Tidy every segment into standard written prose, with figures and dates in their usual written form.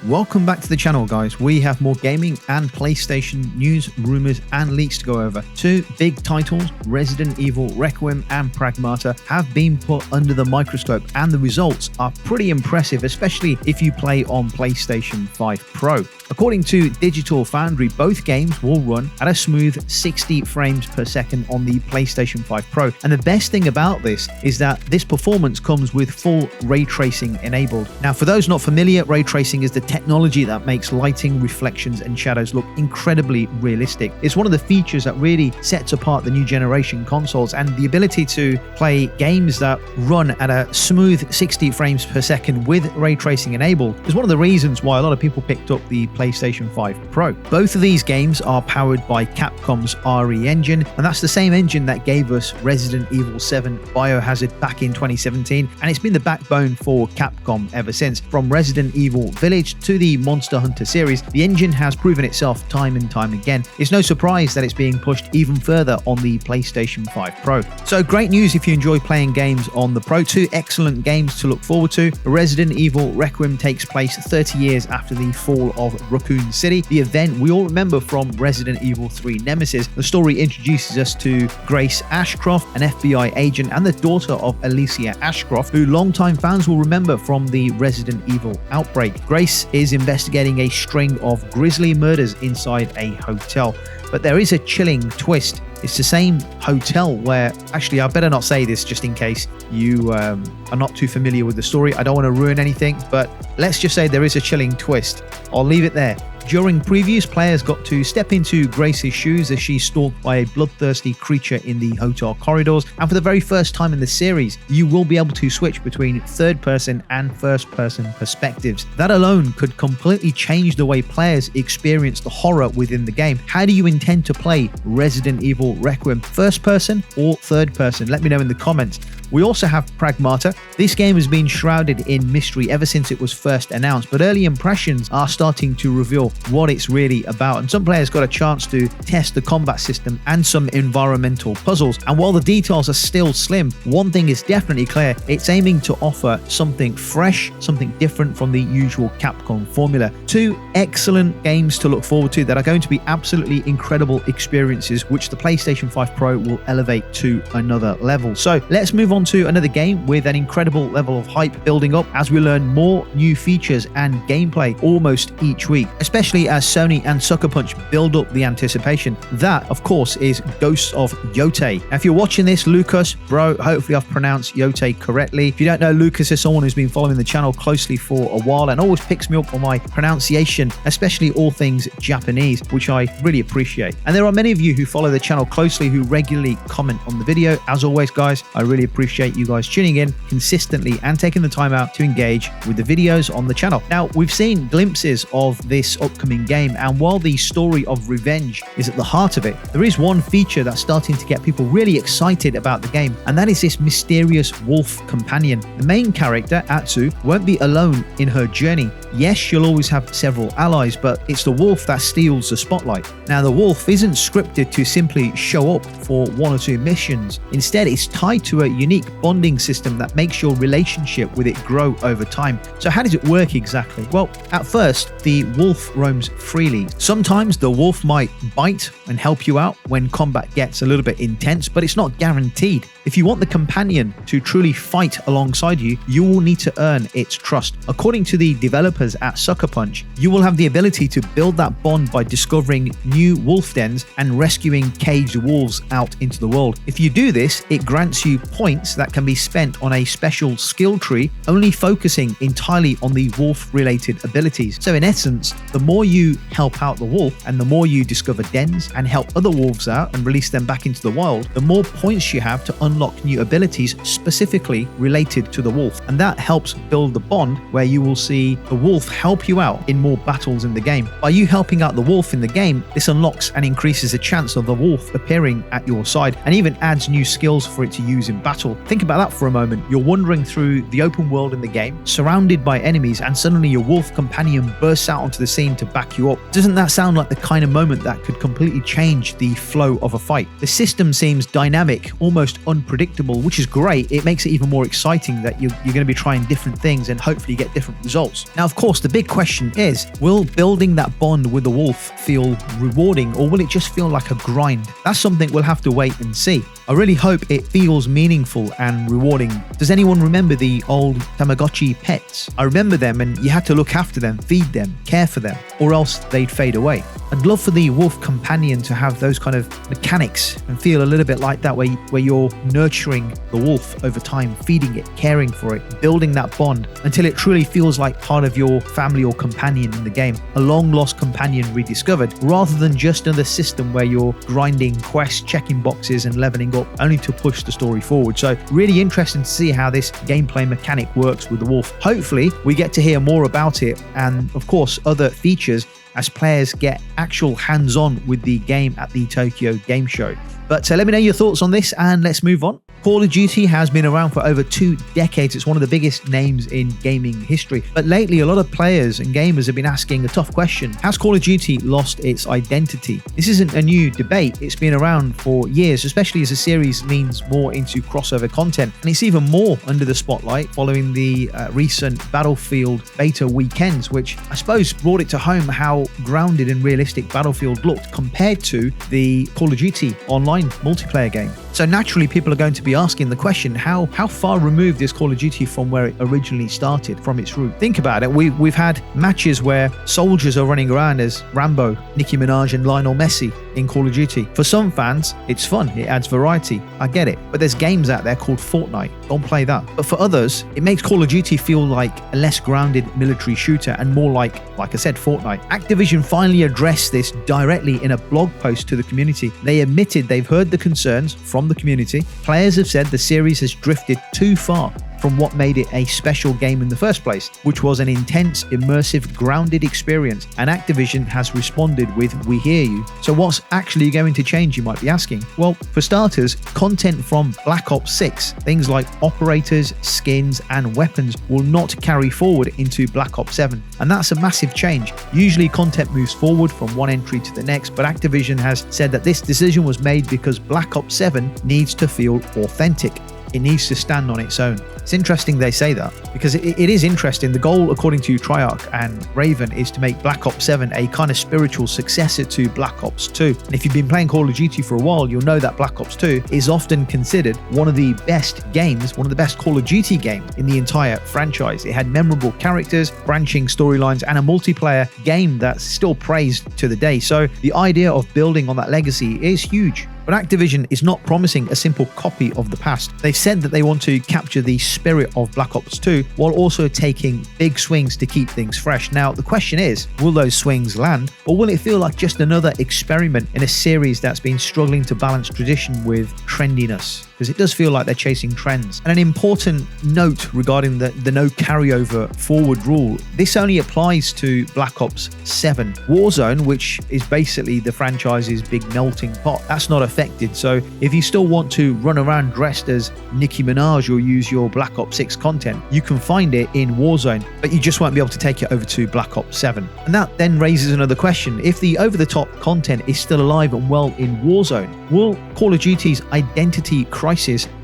Welcome back to the channel, guys. We have more gaming and PlayStation news, rumors, and leaks to go over. Two big titles, Resident Evil Requiem and Pragmata, have been put under the microscope, and the results are pretty impressive, especially if you play on PlayStation 5 Pro. According to Digital Foundry, both games will run at a smooth 60 frames per second on the PlayStation 5 Pro. And the best thing about this is that this performance comes with full ray tracing enabled. Now, for those not familiar, ray tracing is the technology that makes lighting, reflections, and shadows look incredibly realistic. It's one of the features that really sets apart the new generation consoles, and the ability to play games that run at a smooth 60 frames per second with ray tracing enabled is one of the reasons why a lot of people picked up the PlayStation 5 Pro. Both of these games are powered by Capcom's RE engine, and that's the same engine that gave us Resident Evil 7 Biohazard back in 2017, and it's been the backbone for Capcom ever since. From Resident Evil Village to the Monster Hunter series, the engine has proven itself time and time again. It's no surprise that it's being pushed even further on the PlayStation 5 Pro. So great news if you enjoy playing games on the Pro. Two excellent games to look forward to. Resident Evil Requiem takes place 30 years after the fall of Raccoon City, the event we all remember from Resident Evil 3 Nemesis. The story introduces us to Grace Ashcroft, an FBI agent and the daughter of Alicia Ashcroft, who longtime fans will remember from the Resident Evil outbreak. Grace is investigating a string of grisly murders inside a hotel, but there is a chilling twist. It's the same hotel where, actually, I better not say this just in case you are not too familiar with the story. I don't want to ruin anything, but let's just say there is a chilling twist. I'll leave it there. During previews, players got to step into Grace's shoes as she's stalked by a bloodthirsty creature in the hotel corridors, and for the very first time in the series, you will be able to switch between third-person and first-person perspectives. That alone could completely change the way players experience the horror within the game. How do you intend to play Resident Evil Requiem? First-person or third-person? Let me know in the comments. We also have Pragmata. This game has been shrouded in mystery ever since it was first announced, but early impressions are starting to reveal what it's really about, and some players got a chance to test the combat system and some environmental puzzles. And while the details are still slim, one thing is definitely clear: it's aiming to offer something fresh, something different from the usual Capcom formula. Two excellent games to look forward to that are going to be absolutely incredible experiences, which the PlayStation 5 Pro will elevate to another level. So let's move on to another game with an incredible level of hype building up as we learn more new features and gameplay almost each week, especially as Sony and Sucker Punch build up the anticipation. That, of course, is Ghosts of Yotei. Now, if you're watching this, Lucas, bro, hopefully I've pronounced Yotei correctly. If you don't know, Lucas is someone who's been following the channel closely for a while and always picks me up on my pronunciation, especially all things Japanese, which I really appreciate. And there are many of you who follow the channel closely who regularly comment on the video. As always, guys, I really appreciate you guys tuning in consistently and taking the time out to engage with the videos on the channel. Now, we've seen glimpses of this upcoming game, and while the story of revenge is at the heart of it, there is one feature that's starting to get people really excited about the game, and that is this mysterious wolf companion. The main character, Atsu, won't be alone in her journey. Yes, she'll always have several allies, but it's the wolf that steals the spotlight. Now, the wolf isn't scripted to simply show up for one or two missions. Instead, it's tied to a unique bonding system that makes your relationship with it grow over time. So how does it work exactly? Well, at first, the wolf roams freely. Sometimes the wolf might bite and help you out when combat gets a little bit intense, but it's not guaranteed. If you want the companion to truly fight alongside you, you will need to earn its trust. According to the developers at Sucker Punch, you will have the ability to build that bond by discovering new wolf dens and rescuing caged wolves out into the world. If you do this, it grants you points that can be spent on a special skill tree, only focusing entirely on the wolf-related abilities. So in essence, the more you help out the wolf and the more you discover dens and help other wolves out and release them back into the wild, the more points you have to unlock new abilities specifically related to the wolf. And that helps build the bond where you will see the wolf help you out in more battles in the game. By you helping out the wolf in the game, this unlocks and increases the chance of the wolf appearing at your side, and even adds new skills for it to use in battle. Think about that for a moment. You're wandering through the open world in the game, surrounded by enemies, and suddenly your wolf companion bursts out onto the scene to back you up. Doesn't that sound like the kind of moment that could completely change the flow of a fight? The system seems dynamic, almost unpredictable unpredictable, which is great. It makes it even more exciting that you're going to be trying different things and hopefully get different results. Now, of course, the big question is, will building that bond with the wolf feel rewarding, or will it just feel like a grind? That's something we'll have to wait and see. I really hope it feels meaningful and rewarding. Does anyone remember the old Tamagotchi pets? I remember them, and you had to look after them, feed them, care for them, or else they'd fade away. I'd love for the wolf companion to have those kind of mechanics and feel a little bit like that, where you're nurturing the wolf over time, feeding it, caring for it, building that bond until it truly feels like part of your family or companion in the game, a long lost companion rediscovered, rather than just another system where you're grinding quests, checking boxes and leveling up only to push the story forward. So really interesting to see how this gameplay mechanic works with the wolf. Hopefully we get to hear more about it, and of course other features as players get actual hands-on with the game at the Tokyo Game Show. But let me know your thoughts on this, and let's move on. Call of Duty has been around for over 2 decades. It's one of the biggest names in gaming history. But lately, a lot of players and gamers have been asking a tough question. Has Call of Duty lost its identity? This isn't a new debate. It's been around for years, especially as the series leans more into crossover content. And it's even more under the spotlight following the recent Battlefield beta weekends, which I suppose brought it to home how grounded and realistic Battlefield looked compared to the Call of Duty online multiplayer game. So naturally, people are going to be asking the question, how far removed is Call of Duty from where it originally started, from its root? Think about it. We've had matches where soldiers are running around as Rambo, Nicki Minaj and Lionel Messi in Call of Duty. For some fans, it's fun. It adds variety. I get it. But there's games out there called Fortnite. Don't play that. But for others, it makes Call of Duty feel like a less grounded military shooter and more like I said, Fortnite. Activision finally addressed this directly in a blog post to the community. They admitted they've heard the concerns from the community. Players have said the series has drifted too far from what made it a special game in the first place, which was an intense, immersive, grounded experience. And Activision has responded with, "We hear you." So what's actually going to change, you might be asking? Well, for starters, content from Black Ops 6, things like operators, skins, and weapons will not carry forward into Black Ops 7. And that's a massive change. Usually content moves forward from one entry to the next, but Activision has said that this decision was made because Black Ops 7 needs to feel authentic. It needs to stand on its own. It's interesting they say that, because it is interesting. The goal, according to Treyarch and Raven, is to make Black Ops 7 a kind of spiritual successor to Black Ops 2. And if you've been playing Call of Duty for a while, you'll know that Black Ops 2 is often considered one of the best games, one of the best Call of Duty games in the entire franchise. It had memorable characters, branching storylines, and a multiplayer game that's still praised to the day. So the idea of building on that legacy is huge. But Activision is not promising a simple copy of the past. They've said that they want to capture the spirit of Black Ops 2 while also taking big swings to keep things fresh. Now, the question is, will those swings land, or will it feel like just another experiment in a series that's been struggling to balance tradition with trendiness? Because it does feel like they're chasing trends. And an important note regarding the no carryover forward rule, this only applies to Black Ops 7. Warzone, which is basically the franchise's big melting pot, that's not affected. So if you still want to run around dressed as Nicki Minaj or use your Black Ops 6 content, you can find it in Warzone, but you just won't be able to take it over to Black Ops 7. And that then raises another question. If the over-the-top content is still alive and well in Warzone, will Call of Duty's identity crisis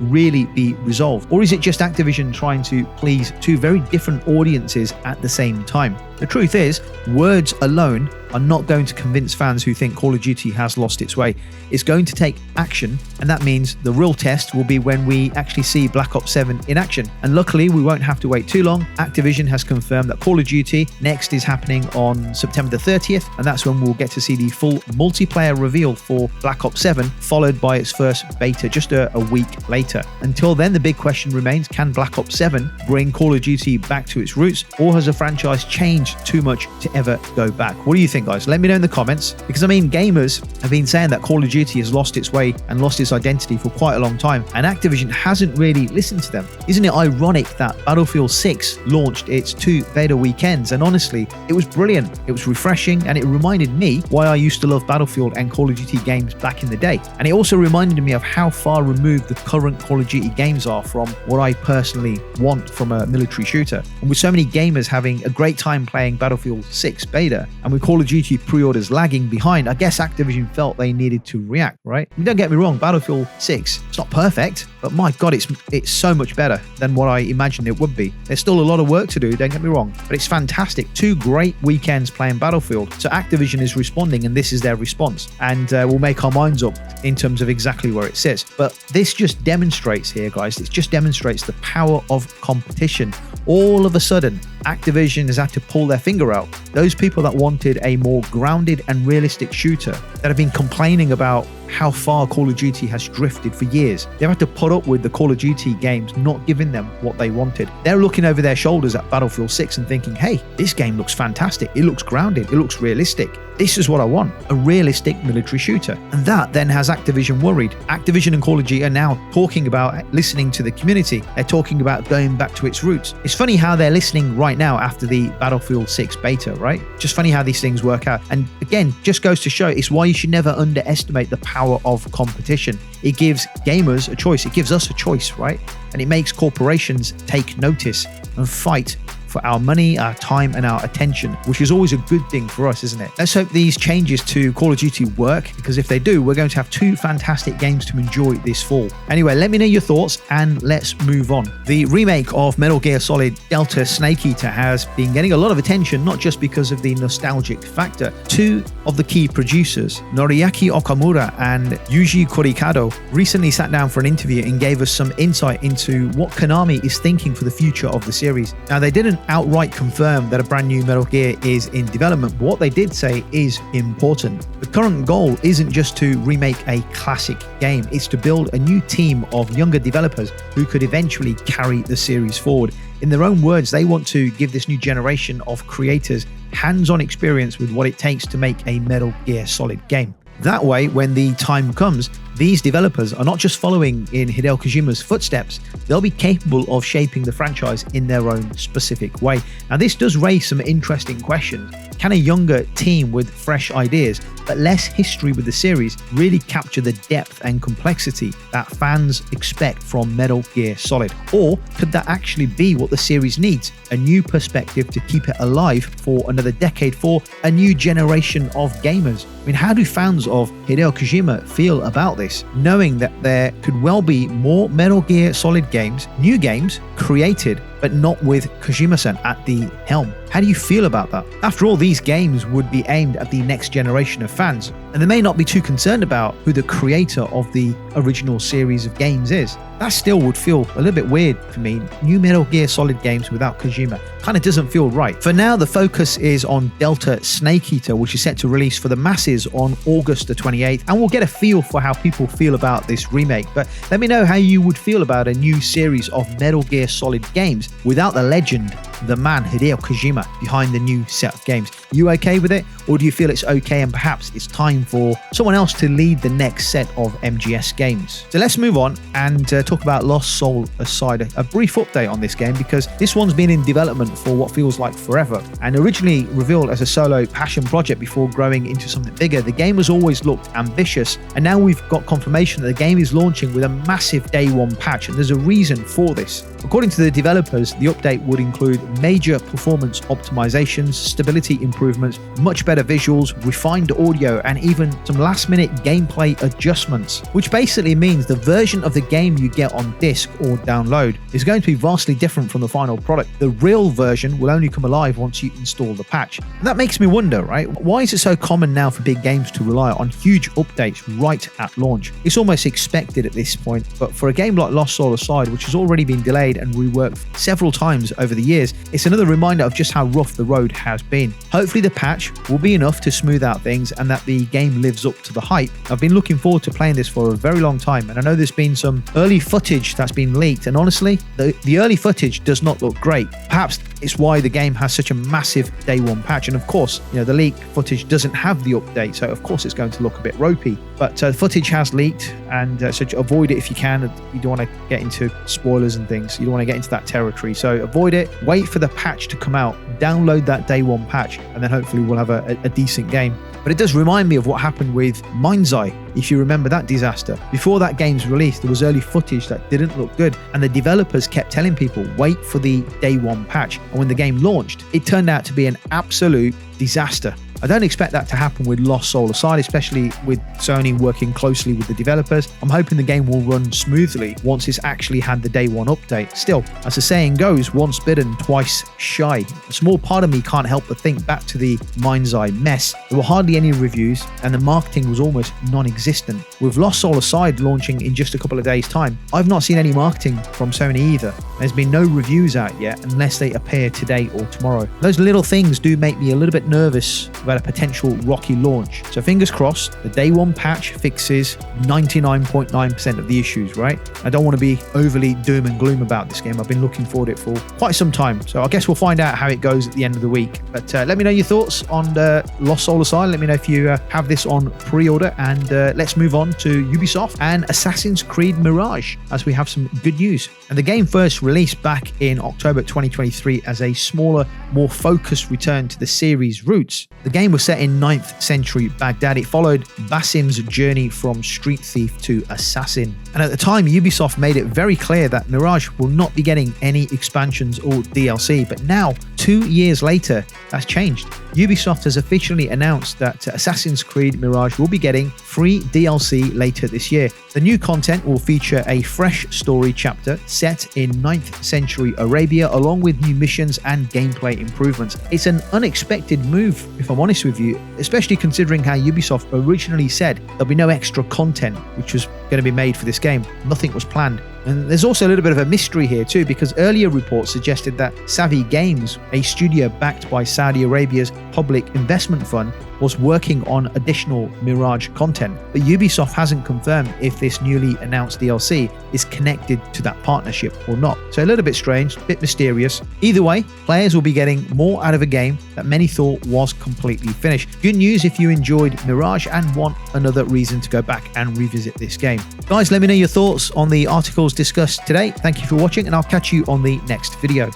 really be resolved? Or is it just Activision trying to please two very different audiences at the same time? The truth is, words alone are not going to convince fans who think Call of Duty has lost its way. It's going to take action, and that means the real test will be when we actually see Black Ops 7 in action. And luckily, we won't have to wait too long. Activision has confirmed that Call of Duty Next is happening on September the 30th, and that's when we'll get to see the full multiplayer reveal for Black Ops 7, followed by its first beta just a week later. Until then, the big question remains, can Black Ops 7 bring Call of Duty back to its roots, or has the franchise changed too much to ever go back? What do you think, guys? Let me know in the comments, because I mean, gamers have been saying that Call of Duty has lost its way and lost its identity for quite a long time, and Activision hasn't really listened to them. Isn't it ironic that Battlefield 6 launched its 2 beta weekends, and honestly, it was brilliant, it was refreshing, and it reminded me why I used to love Battlefield and Call of Duty games back in the day. And it also reminded me of how far removed the current Call of Duty games are from what I personally want from a military shooter. And with so many gamers having a great time playing Battlefield 6 beta, and with Call of Duty pre-orders lagging behind, I guess Activision felt they needed to react, right? And don't get me wrong, Battlefield 6, it's not perfect, but my God, it's so much better than what I imagined it would be. There's still a lot of work to do, don't get me wrong, but it's fantastic. 2 great weekends playing Battlefield. So Activision is responding, and this is their response. And we'll make our minds up in terms of exactly where it sits. But this just demonstrates here, guys, it just demonstrates the power of competition. All of a sudden, Activision has had to pull their finger out. Those people that wanted a more grounded and realistic shooter, that have been complaining about how far Call of Duty has drifted for years. They've had to put up with the Call of Duty games not giving them what they wanted. They're looking over their shoulders at Battlefield 6 and thinking, hey, this game looks fantastic. It looks grounded. It looks realistic. This is what I want, a realistic military shooter. And that then has Activision worried. Activision and Call of Duty are now talking about listening to the community. They're talking about going back to its roots. It's funny how they're listening right now after the Battlefield 6 beta, right? Just funny how these things work out. And again, just goes to show it's why you should never underestimate the power of competition. It gives gamers a choice. It gives us a choice, right? And it makes corporations take notice and fight for our money, our time, and our attention, which is always a good thing for us, isn't it? Let's hope these changes to Call of Duty work, because if they do, we're going to have 2 fantastic games to enjoy this fall. Anyway, let me know your thoughts and let's move on. The remake of Metal Gear Solid Delta Snake Eater has been getting a lot of attention, not just because of the nostalgic factor. 2 of the key producers, Noriaki Okamura and Yuji Kurikado, recently sat down for an interview and gave us some insight into what Konami is thinking for the future of the series. Now, they didn't outright confirm that a brand new Metal Gear is in development, but what they did say is important. The current goal isn't just to remake a classic game, it's to build a new team of younger developers who could eventually carry the series forward. In their own words, they want to give this new generation of creators hands-on experience with what it takes to make a Metal Gear Solid game. That way, when the time comes, these developers are not just following in Hideo Kojima's footsteps, they'll be capable of shaping the franchise in their own specific way. Now, this does raise some interesting questions. Can a younger team with fresh ideas, but less history with the series, really capture the depth and complexity that fans expect from Metal Gear Solid? Or could that actually be what the series needs? A new perspective to keep it alive for another decade, for a new generation of gamers? I mean, how do fans of Hideo Kojima feel about this, knowing that there could well be more Metal Gear Solid games, new games, created, but not with Kojima-san at the helm? How do you feel about that? After all, these games would be aimed at the next generation of fans, and they may not be too concerned about who the creator of the original series of games is. That still would feel a little bit weird for me. New Metal Gear Solid games without Kojima kind of doesn't feel right. For now, the focus is on Delta Snake Eater, which is set to release for the masses on August the 28th, and we'll get a feel for how people feel about this remake. But let me know how you would feel about a new series of Metal Gear Solid games without the legend, the man Hideo Kojima behind the new set of games. You okay with it, or do you feel it's okay and perhaps it's time for someone else to lead the next set of MGS games? So let's move on and talk about Lost Soul Aside. A brief update on this game, because this one's been in development for what feels like forever, and originally revealed as a solo passion project before growing into something bigger. The game has always looked ambitious, and now we've got confirmation that the game is launching with a massive day one patch, and there's a reason for this. According to the developers, the update would include major performance optimizations, stability improvements, much better visuals, refined audio, and even some last-minute gameplay adjustments, which basically means the version of the game you get on disc or download is going to be vastly different from the final product. The real version will only come alive once you install the patch. And that makes me wonder, right? Why is it so common now for big games to rely on huge updates right at launch? It's almost expected at this point, but for a game like Lost Soul Aside, which has already been delayed and reworked several times over the years, it's another reminder of just how rough the road has been. Hopefully the patch will be enough to smooth out things and that the game lives up to the hype. I've been looking forward to playing this for a very long time, and I know there's been some early footage that's been leaked, and honestly, the early footage does not look great. Perhaps it's why the game has such a massive day one patch, and of course, the leaked footage doesn't have the update, so of course it's going to look a bit ropey. But the footage has leaked, and so avoid it if you can. You don't want to get into spoilers and things. You don't want to get into that territory, so avoid it. Wait for the patch to come out, download that day one patch, and then hopefully we'll have a decent game. But it does remind me of what happened with Mind's Eye, if you remember that disaster. Before that game's release, there was early footage that didn't look good, and the developers kept telling people, wait for the day one patch. And when the game launched, it turned out to be an absolute disaster. I don't expect that to happen with Lost Soul aside, especially with Sony working closely with the developers. I'm hoping the game will run smoothly once it's actually had the day one update. Still, as the saying goes, once bitten, twice shy. A small part of me can't help but think back to the Mind's Eye mess. There were hardly any reviews and the marketing was almost non-existent. With Lost Soul aside launching in just a couple of days time, I've not seen any marketing from Sony either. There's been no reviews out yet unless they appear today or tomorrow. Those little things do make me a little bit nervous about a potential rocky launch. So fingers crossed, the day one patch fixes 99.9% of the issues, right? I don't want to be overly doom and gloom about this game. I've been looking forward to it for quite some time. So I guess we'll find out how it goes at the end of the week. But let me know your thoughts on Lost Soul Asylum. Let me know if you have this on pre-order. And let's move on to Ubisoft and Assassin's Creed Mirage, as we have some good news. And the game first released back in October 2023 as a smaller, more focused return to the series' roots. The game was set in 9th century Baghdad. It followed Basim's journey from street thief to assassin. And at the time, Ubisoft made it very clear that Mirage will not be getting any expansions or DLC. But now, 2 years later, that's changed. Ubisoft has officially announced that Assassin's Creed Mirage will be getting free DLC later this year. The new content will feature a fresh story chapter set in 9th century Arabia, along with new missions and gameplay improvements. It's an unexpected move, if I'm honest with you, especially considering how Ubisoft originally said there'll be no extra content which was going to be made for this game. Nothing was planned. And there's also a little bit of a mystery here too, because earlier reports suggested that Savvy Games, a studio backed by Saudi Arabia's public investment fund, was working on additional Mirage content. But Ubisoft hasn't confirmed if this newly announced DLC is connected to that partnership or not. So a little bit strange, a bit mysterious. Either way, players will be getting more out of a game that many thought was completely finished. Good news if you enjoyed Mirage and want another reason to go back and revisit this game. Guys, let me know your thoughts on the articles discussed today. Thank you for watching, and I'll catch you on the next video.